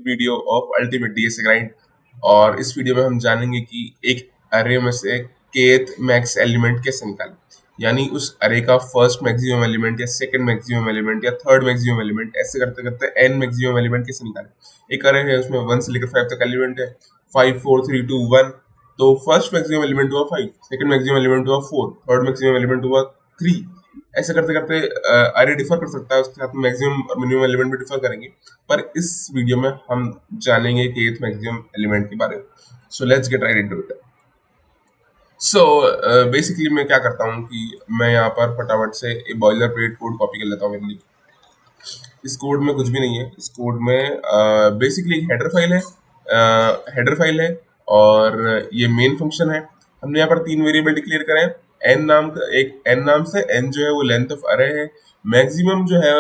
Video of ultimate DS grind. और इस video में हम जानेंगे कि एक अरे में से kth मैक्स एलिमेंट कैसे निकालें, यानी उस अरे का फर्स्ट मैक्सिमम एलिमेंट या सेकंड मैक्सिमम एलिमेंट या थर्ड मैक्सिमम एलिमेंट, ऐसे करते करते एन मैक्सिमम एलिमेंट कैसे निकालें। एक अरे है, उसमें 1 से लेकर 5 तक एलिमेंट है, 5 4 3 2 1। तो फर्स्ट मैक्सिमम एलिमेंट हुआ 5, सेकंड मैक्सिमम एलिमेंट हुआ 4, थर्ड मैक्सिमम एलिमेंट हुआ 3। ऐसे करते करते अरे डिफर कर सकता है, उसके साथ मैक्सिमम और मिनिमम एलिमेंट भी डिफर करेंगे। पर इस वीडियो में हम जानेंगे कि एथ मैक्सिमम एलिमेंट के बारे में। So let's get right into it. So basically मैं क्या करता हूँ कि मैं यहाँ पर फटाफट से एक बॉयलर प्लेट कोड कॉपी कर लेता हूँ मेरे लिए। इस कोड में कुछ भी नहीं है। इस कोड में बेसिकली एक हेडर फाइल है, और ये मेन फंक्शन है। हमने यहाँ पर 3 वेरिएबल डिक्लेयर करे हैं। एन नाम का एक एन नाम से, एन जो है वो लेंथ ऑफ अरे है। मैक्सिमम जो है,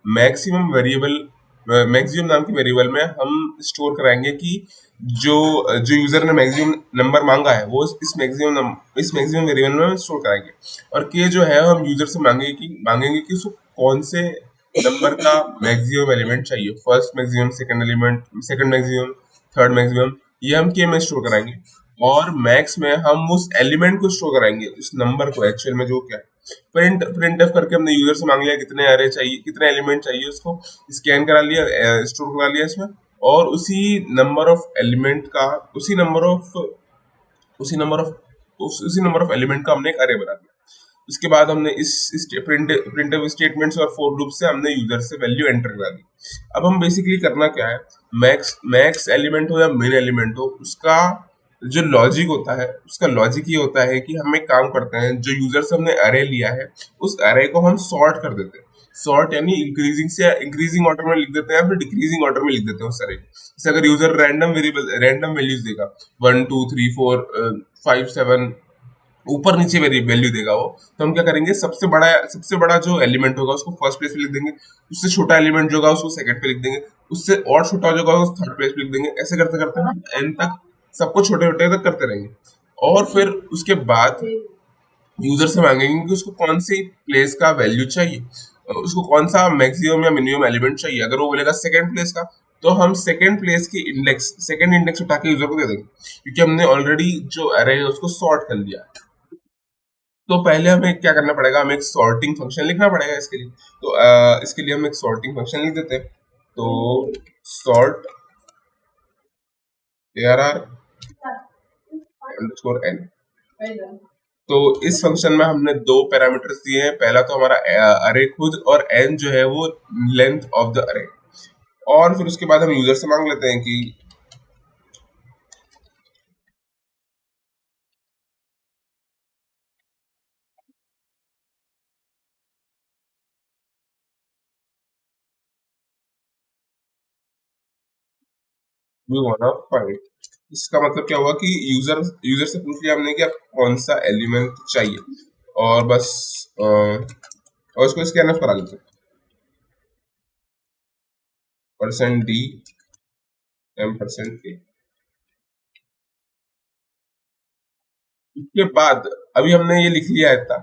मैक्सिमम वेरिएबल, मैक्सिमम नाम के वेरिएबल में हम स्टोर कराएंगे कि जो जो यूजर ने मैक्सिमम नंबर मांगा है वो इस मैक्सिमम वेरिएबल में स्टोर कराएंगे। और के जो है हम यूजर से मांगेंगे कि उसको कौन से नंबर का मैक्सिमम एलिमेंट चाहिए, first maximum, second element, second maximum, third maximum, ये हम के में स्टोर कराएंगे। और मैक्स में हम उस एलिमेंट को स्टोर कराएंगे, उस नंबर को एक्चुअल में जो क्या है। प्रिंट एफ करके हमने यूजर से मांग लिया कितने अरे चाहिए, कितने एलिमेंट चाहिए, उसको स्कैन करा लिया, स्टोर करा लिया इसमें। और नंबर ऑफ एलिमेंट का उसी नंबर ऑफ एलिमेंट का हमने एक अरे बना दिया। उसके बाद हमने इस प्रिंटफ स्टेटमेंट्स और फॉर लूप से हमने यूजर से वैल्यू एंटर करा दी। अब हम बेसिकली करना क्या है, मैक्स मैक्स एलिमेंट हो या मिन एलिमेंट हो, उसका जो लॉजिक होता है, उसका लॉजिक ये होता है कि हम एक काम करते हैं, जो यूजर से हमने अरे लिया है उस अरे को हम सॉर्ट कर देते हैं। सॉर्ट यानी इंक्रीजिंग ऑर्डर में लिख देते हैं या फिर डिक्रीजिंग ऑर्डर में लिख देते हैं उस अरे को। जैसे अगर यूजर रैंडम वैल्यूज देगा, 1 2 3 4 5 7, ऊपर नीचे वैल्यू देगा वो, तो हम क्या करेंगे, सबसे बड़ा जो एलिमेंट होगा उसको फर्स्ट प्लेस पे लिख देंगे, उससे छोटा एलिमेंट जो होगा उसको सेकंड पे लिख देंगे, उससे और छोटा जो होगा उसको थर्ड प्लेस पे लिख देंगे। ऐसे करते करते हम एन तक सबको छोटे छोटे तक करते रहेंगे। और फिर उसके बाद यूजर से मांगेंगे कि उसको कौन सी प्लेस का वैल्यू चाहिए, उसको कौन सा मैक्सिमम या मिनिमम एलिमेंट चाहिए। अगर वो बोलेगा सेकंड प्लेस का, तो हम सेकंड इंडेक्स उठा के यूजर को दे देंगे, क्योंकि हमने ऑलरेडी जो अरे है उसको सॉर्ट कर लिया है। तो पहले हमें क्या करना पड़ेगा, हमें एक सॉर्टिंग फंक्शन लिखना पड़ेगा इसके लिए। तो इसके लिए हम एक सॉर्टिंग फंक्शन लिख देते हैं। तो सॉर्ट ARR अंडरस्कोर n। तो इस फंक्शन में हमने 2 पैरामीटर्स दिए हैं। पहला तो हमारा अरे खुद, और n जो है वो लेंथ ऑफ द अरे। और फिर उसके बाद हम यूजर से मांग लेते हैं कि वी वांट फाइंड। इसका मतलब क्या हुआ कि यूजर से पूछ लिया हमने कि आप कौन सा एलिमेंट चाहिए, और बस और इसको स्कैन ऑफ करा लेते हैं, %d %k। उसके बाद अभी हमने ये लिख लिया है इतना।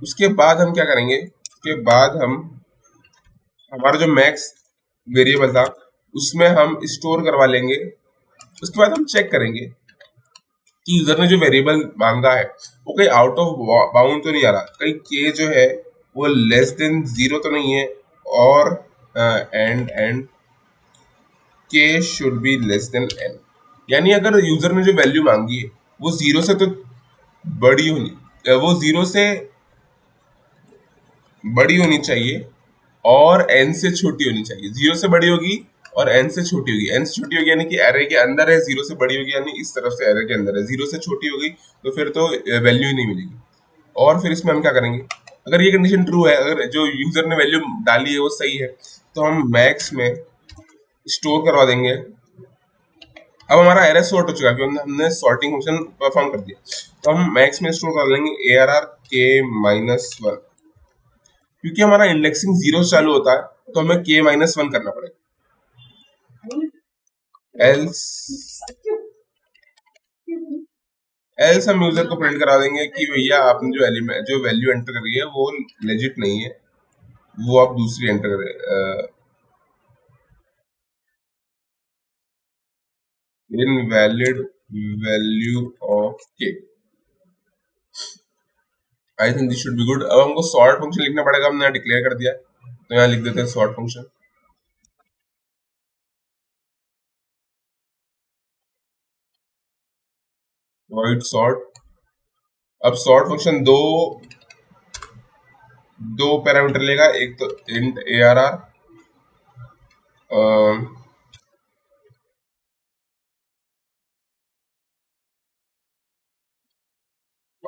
उसके बाद हम क्या करेंगे, उसके बाद हम हमारा जो मैक्स वेरिएबल था उसमें हम स्टोर करवा लेंगे। उसके बाद हम चेक करेंगे कि यूजर ने जो वेरिएबल मांगा है वो कहीं आउट ऑफ बाउंड तो नहीं आ रहा, कहीं के जो है वो लेस देन 0 तो नहीं है, और एंड के should be less than n। यानी अगर यूजर ने जो वैल्यू मांगी है वो जीरो से तो बड़ी होनी वो जीरो से बड़ी होनी चाहिए और n से छोटी होनी चाहिए। जीरो से बड़ी होगी और n से छोटी होगी। n से छोटी होगी यानी कि एरे के अंदर है, जीरो से बड़ी होगी यानी इस तरफ से एरे के अंदर है। जीरो से छोटी हो गई तो फिर तो वैल्यू ही नहीं मिलेगी। और फिर इसमें हम क्या करेंगे, अगर ये कंडीशन ट्रू है, अगर जो यूजर ने वैल्यू डाली है वो सही है, तो हम मैक्स में स्टोर करवा देंगे। अब हमारा एरे सॉर्ट हो चुका है क्योंकि हमने सॉर्टिंग फंक्शन परफॉर्म कर दिया। तो हम मैक्स में स्टोर कर लेंगे ARR k-1। क्योंकि हमारा इंडेक्सिंग 0 से चालू होता है तो हमें k-1 करना पड़ेगा। एल्स हम यूजर को प्रिंट करा देंगे कि भैया आपने जो वैल्यू एंटर करी है वो लेजिट नहीं है, वो आप दूसरी एंटर करें। इनवैलिड वैल्यू ऑफ के। I think this should be good. अब हमको सॉर्ट फंक्शन लिखना पड़ेगा, हमने यहाँ डिक्लेयर कर दिया है तो यहाँ लिख देते हैं सॉर्ट फंक्शन। Void sort. अब सॉर्ट फंक्शन दो पैरामीटर लेगा, एक तो इंट ए आर आर और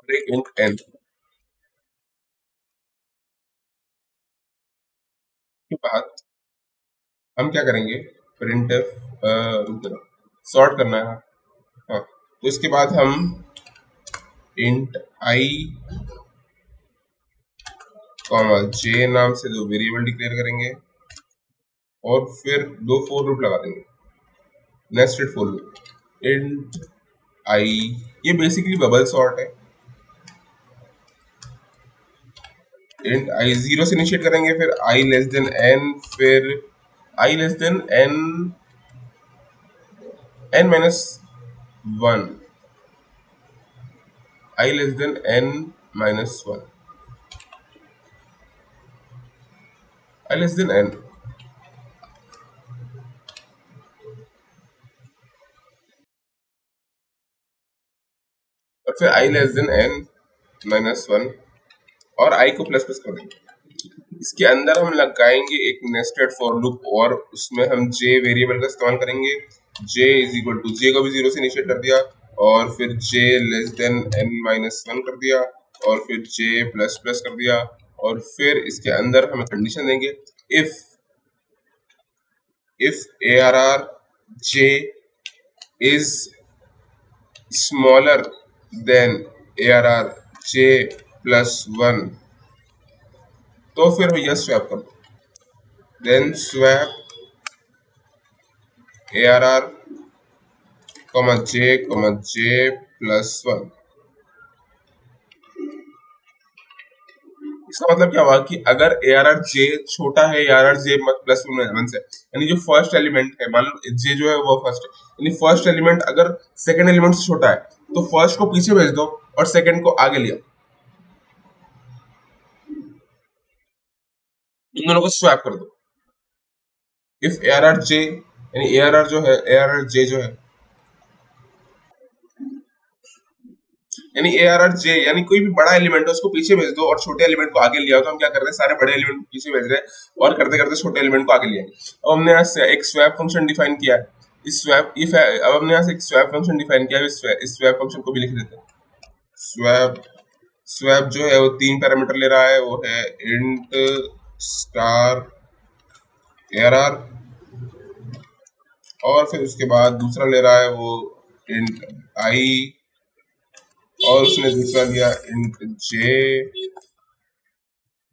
एक इंट एन के बाद हम क्या करेंगे, प्रिंट एफ सॉर्ट करना है। हाँ, तो इसके बाद हम इंट आई कॉमा जे नाम से दो वेरिएबल डिक्लेयर करेंगे और फिर दो फोर लूप लगा देंगे, nested for loop. Int i, ये बेसिकली बबल सॉर्ट है। इंट आई जीरो से इनिशिएट करेंगे, फिर आई लेस देन एन, फिर i less than n, n minus one, i less than n minus one, i less than n, और फिर i less than n minus one, और i को plus plus कर देंगे। इसके अंदर हम लगाएंगे एक नेस्टेड फॉर लूप, और उसमें हम जे वेरिएबल का इस्तेमाल करेंगे। J is equal to, j को भी जीरो से इनिशिएट कर दिया, और फिर j less than n minus one कर दिया, और फिर जे प्लस प्लस कर दिया, और फिर इसके अंदर हम कंडीशन देंगे, if A R R J is smaller than A R R J plus one, तो फिर भैया स्वैप कर दो। Then swap A R R J plus one. इसका मतलब क्या हुआ कि अगर ए आर आर जे छोटा है ए R R J plus one से, यानी जो फर्स्ट एलिमेंट है, मान लो जे जो है वो फर्स्ट है, यानी फर्स्ट एलिमेंट अगर सेकंड एलिमेंट से छोटा है तो फर्स्ट को पीछे भेज दो और सेकंड को आगे लिया, इन दोनों को स्वैप कर दो। इफ ए आर आर जे, यानी ए आर आर जो है, ए आर आर जे जो है, यानी ए आर आर जे यानी कोई भी बड़ा एलिमेंट है उसको पीछे भेज दो और छोटे एलिमेंट को आगे लिया, तो हम क्या कर रहे हैं, सारे बड़े एलिमेंट को पीछे भेज रहे हैं और करते करते छोटे एलिमेंट को आगे लिया। अब हमने यहाँ से एक स्वैप फंक्शन डिफाइन किया है। इस स्वैप इफ अब हमने यहाँ से एक स्वैप फंक्शन डिफाइन किया है, इस स्वैप फंक्शन को भी लिख देते हैं। स्वैप स्वैप जो है वो तीन पैरामीटर ले रहा है, वो है int star A R R, और फिर उसके बाद दूसरा ले रहा है वो इंट आई, और उसने दूसरा लिया इंट जे।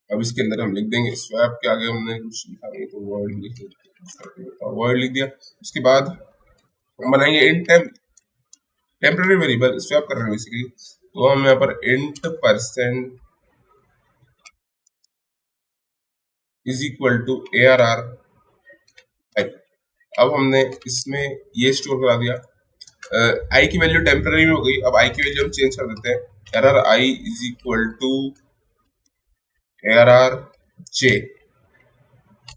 अब इसके अंदर हम लिख देंगे, स्वैप के आगे हमने कुछ लिखा नहीं तो वर्ड लिख देते, वर्ड लिख दिया। उसके बाद हम बनाएंगे इंट टेम्पररी वेरिएबल, स्वैप कर रहे हैं बेसिकली, तो हम यहाँ पर int percent is equal to A R R I. अब हमने इसमें ये स्टोर करा दिया, आई की वैल्यू टेम्पररी में हो गई, अब आई की वैल्यू हम चेंज कर देते हैं, arr I is equal to A R R J,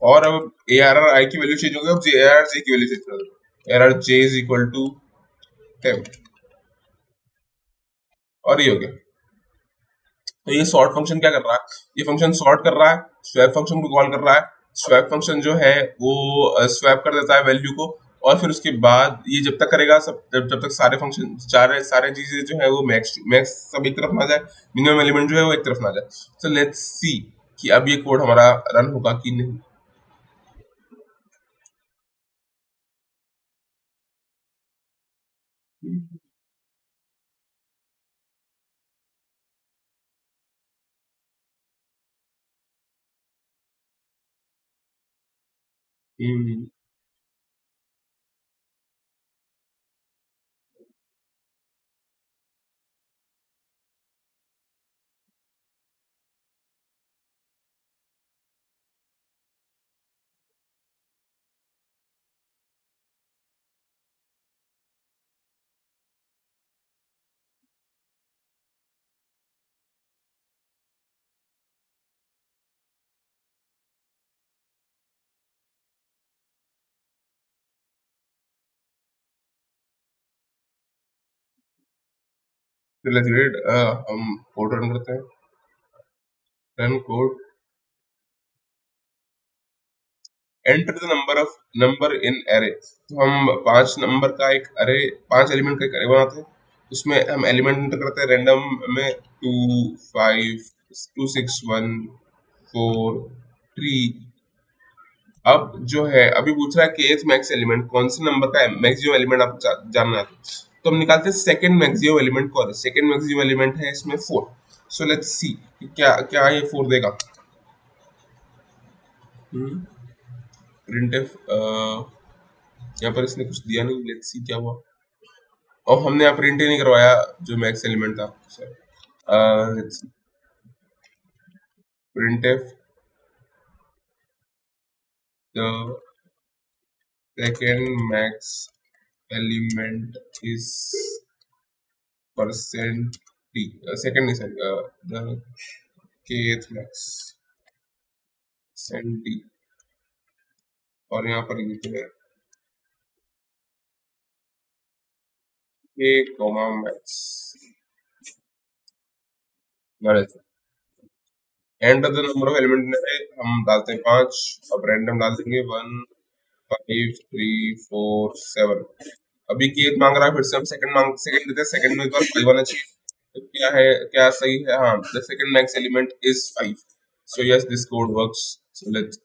और अब ए आर आर आई की वैल्यू चेंज हो गई, अब ए आर आर जे की वैल्यू चेंज कर दो, A R R J is equal to temp, और ये हो गया। तो ये सॉर्ट फंक्शन क्या कर रहा है, ये फंक्शन सॉर्ट कर रहा है, स्वैप फंक्शन को कॉल कर रहा है। स्वैप फंक्शन जो है वो स्वैप कर देता है वैल्यू को, और फिर उसके बाद ये जब तक करेगा, सब जब तक सारे फंक्शन सारे सारे चीजें जो है वो मैक्स मैक्स सब एक तरफ ना जाए, मिनिमम एलिमेंट जो है वो एक तरफ ना जाए। सो लेट्स सी कि अब ये कोड हमारा रन होगा कि नहीं। हम्म, लेट्स रीड, हम कोड रन करते हैं, run code, enter the number in array. तो हम 5 नंबर का एक अरे, 5 एलिमेंट का एक अरे बनाते हैं, उसमें हम एलिमेंट एंटर करते हैं रैंडम में, 2 5 2 6 1 4 3। अब जो है अभी पूछ रहा है कि एथ मैक्स एलिमेंट कौन से नंबर का मैक्सिमम एलिमेंट आप जानना है, तो हम निकालते हैं सेकंड मैक्सिमम एलिमेंट कौन है। सेकंड मैक्सिमम एलिमेंट है इसमें 4। सो लेट्स सी क्या क्या ये 4 देगा। प्रिंटफ, यहाँ पर इसने कुछ दिया नहीं, लेट्स सी क्या हुआ। और हमने यहाँ प्रिंट ही नहीं करवाया जो मैक्स एलिमेंट था, sir. Let's see, printf the second max element is percent t, second नहीं sir, the kth max percent t, और यहाँ पर लिखते हैं k comma max, and of the number of element में हम डालते हैं 5, अब रैंडम डाल देंगे 1 5 3 4 7। अभी kth मांग रहा है, फिर से हम सेकंड देते हैं, सेकंड में एक बार 5 आना चाहिए। तो क्या है, क्या सही है, हाँ, the second max element is 5। So yes, this code works. So let's